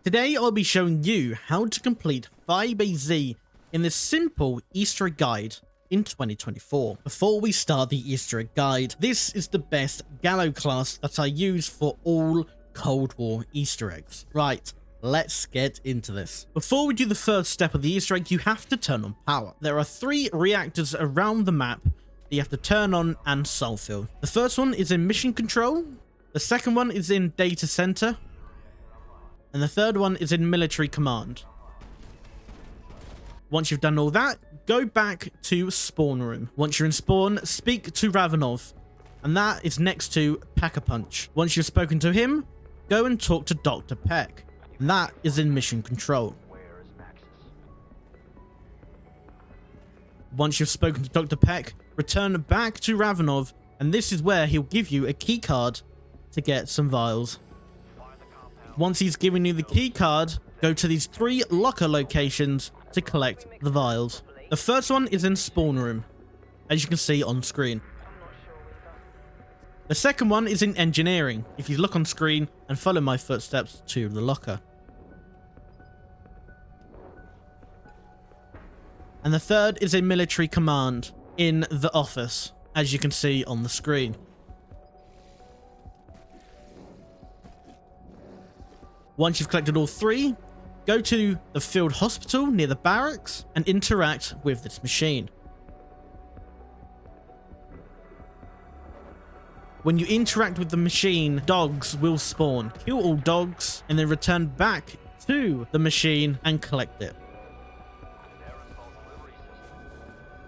Today I'll be showing you how to complete Firebase in this simple Easter egg guide in 2024. Before we start the Easter egg guide, this is the best Gallo class that I use for all Cold War Easter eggs. Right, let's get into this. Before we do the first step of the Easter egg, you have to turn on power. There are 3 reactors around the map that you have to turn on and self-fill. The first one is in mission control, the second one is in data center, and the third one is in military command. Once you've done all that, go back to spawn room. Once you're in spawn, speak to Ravenov, and that is next to Pack-a-Punch. Once you've spoken to him, go and talk to Dr. Peck, and that is in mission control. Once you've spoken to Dr. Peck, return back to Ravenov, and this is where he'll give you a key card to get some vials. Once he's given you the key card, go to these 3 locker locations to collect the vials. The first one is in spawn room, as you can see on screen. The second one is in engineering, if you look on screen and follow my footsteps to the locker. And the third is in military command, in the office, as you can see on the screen. Once you've collected all 3, go to the field hospital near the barracks and interact with this machine. When you interact with the machine, dogs will spawn. Kill all dogs and then return back to the machine and collect it.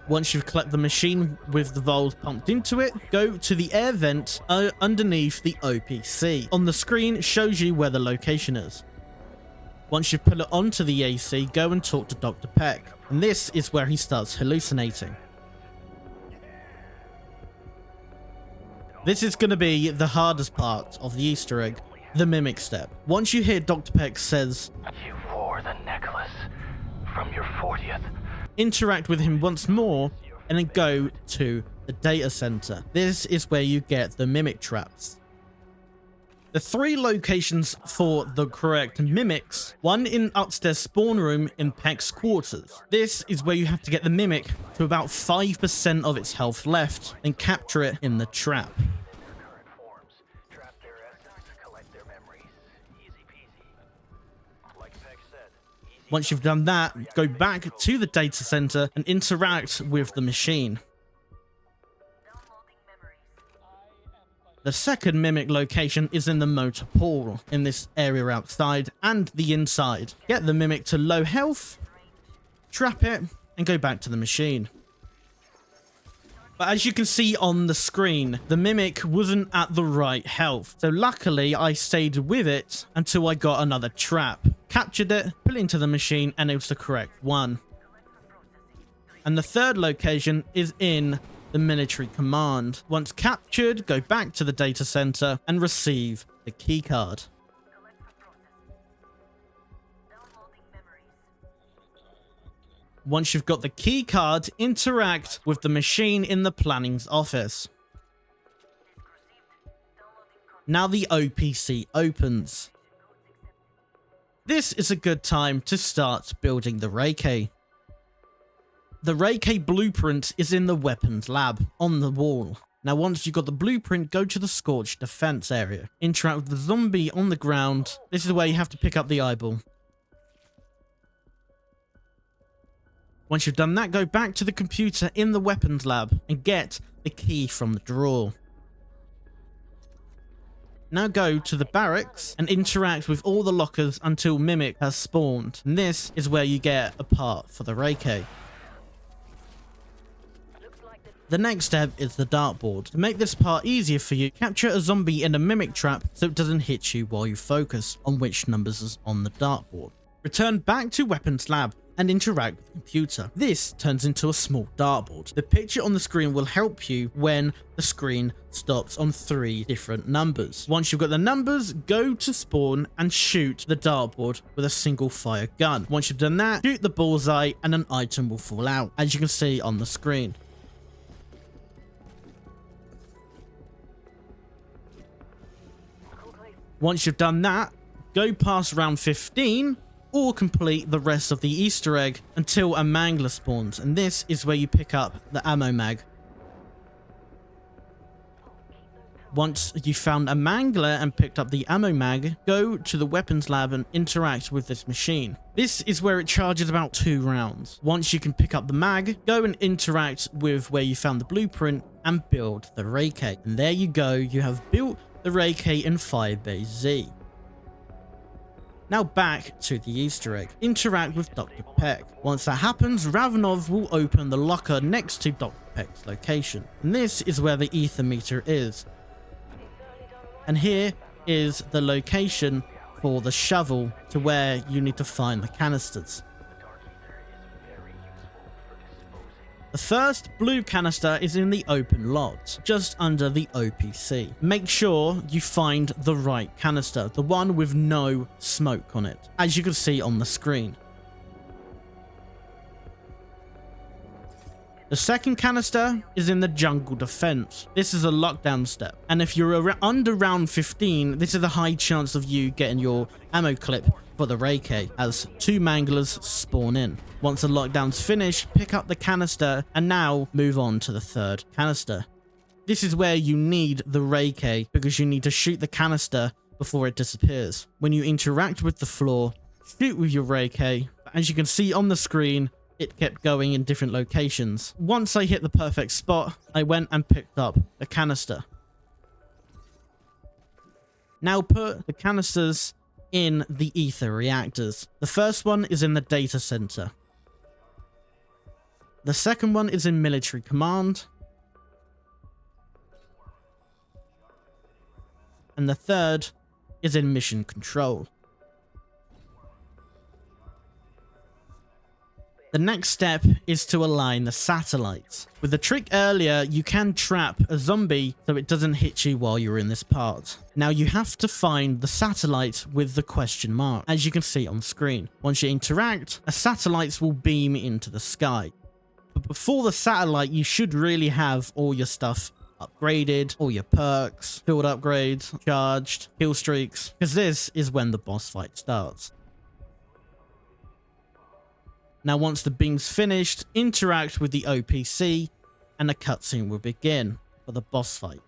Once you've collected the machine with the vials pumped into it, go to the air vent underneath the OPC. On the screen, it shows you where the location is. Once you put it onto the AC, go and talk to Dr. Peck. And this is where he starts hallucinating. This is going to be the hardest part of the Easter egg, the mimic step. Once you hear Dr. Peck says, "You wore the necklace from your 40th. Interact with him once more, and then go to the data center. This is where you get the mimic traps. The 3 locations for the correct mimics: one in upstairs spawn room in Peck's quarters. This is where you have to get the mimic to about 5% of its health left and capture it in the trap. Once you've done that, go back to the data center and interact with the machine. The second mimic location is in the motor pool, in this area outside and the inside. Get the mimic to low health, trap it, and go back to the machine. But as you can see on the screen, the mimic wasn't at the right health. So luckily, I stayed with it until I got another trap. Captured it, put it into the machine, and it was the correct one. And the third location is in the military command. Once captured, go back to the data center and receive the key card. Once you've got the key card, interact with the machine in the planning's office. Now the OPC opens. This is a good time to start building the Rai-Kai. The Rai-Kai blueprint is in the weapons lab on the wall. Now once you've got the blueprint, go to the scorched defense area. Interact with the zombie on the ground. This is where you have to pick up the eyeball. Once you've done that, go back to the computer in the weapons lab and get the key from the drawer. Now go to the barracks and interact with all the lockers until Mimic has spawned. And this is where you get a part for the Rai-Kai. The next step is the dartboard. To make this part easier for you, capture a zombie in a Mimic trap so it doesn't hit you while you focus on which numbers is on the dartboard. Return back to weapons lab and interact with the computer. This turns into a small dartboard. The picture on the screen will help you when the screen stops on 3 different numbers. Once you've got the numbers, go to spawn and shoot the dartboard with a single fire gun. Once you've done that, shoot the bullseye and an item will fall out, as you can see on the screen. Once you've done that, Go past round 15 or complete the rest of the Easter egg until a Mangler spawns, and this is where you pick up the ammo mag. Once you found a Mangler and picked up the ammo mag, go to the weapons lab and interact with this machine. This is where it charges about 2 rounds. Once you can pick up the mag, go and interact with where you found the blueprint and build the Rai-Kai. And there you go, you have built the Rai-Kai in Firebase Z. Now back to the Easter egg. Interact with Dr. Peck. Once that happens, Ravenov will open the locker next to Dr. Peck's location. And this is where the Aethermeter is. And here is the location for the shovel to where you need to find the canisters. The first blue canister is in the open lot, just under the OPC. Make sure you find the right canister, the one with no smoke on it, as you can see on the screen. The second canister is in the jungle defense. This is a lockdown step, and if you're under round 15, this is a high chance of you getting your ammo clip for the Rai-Kai, as 2 Manglers spawn in. Once the lockdown's finished, pick up the canister and now move on to the third canister. This is where you need the Rai-Kai because you need to shoot the canister before it disappears. When you interact with the floor, shoot with your Rai-Kai. As you can see on the screen, it kept going in different locations. Once I hit the perfect spot, I went and picked up the canister. Now put the canisters in the ether reactors. The first one is in the data center. The second one is in military command. And the third is in mission control. The next step is to align the satellites. With the trick earlier, you can trap a zombie so it doesn't hit you while you're in this part. Now you have to find the satellite with the question mark, as you can see on screen. Once you interact, a satellite will beam into the sky. But before the satellite, you should really have all your stuff upgraded, all your perks, field upgrades, charged, kill streaks, because this is when the boss fight starts. Now once the beam's finished, interact with the OPC and a cutscene will begin for the boss fight.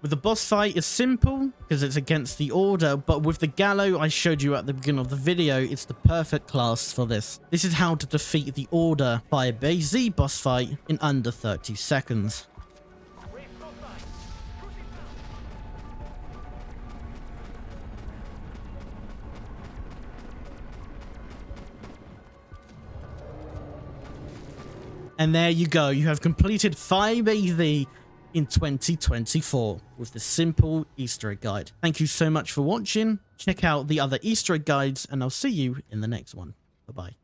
With the boss fight, it's simple because it's against the order, but with the Gallo I showed you at the beginning of the video, it's the perfect class for this. This is how to defeat the order Firebase Z boss fight in under 30 seconds. And there you go, you have completed Firebase Z in 2024 with the simple Easter egg guide. Thank you so much for watching. Check out the other Easter egg guides and I'll see you in the next one. Bye-bye.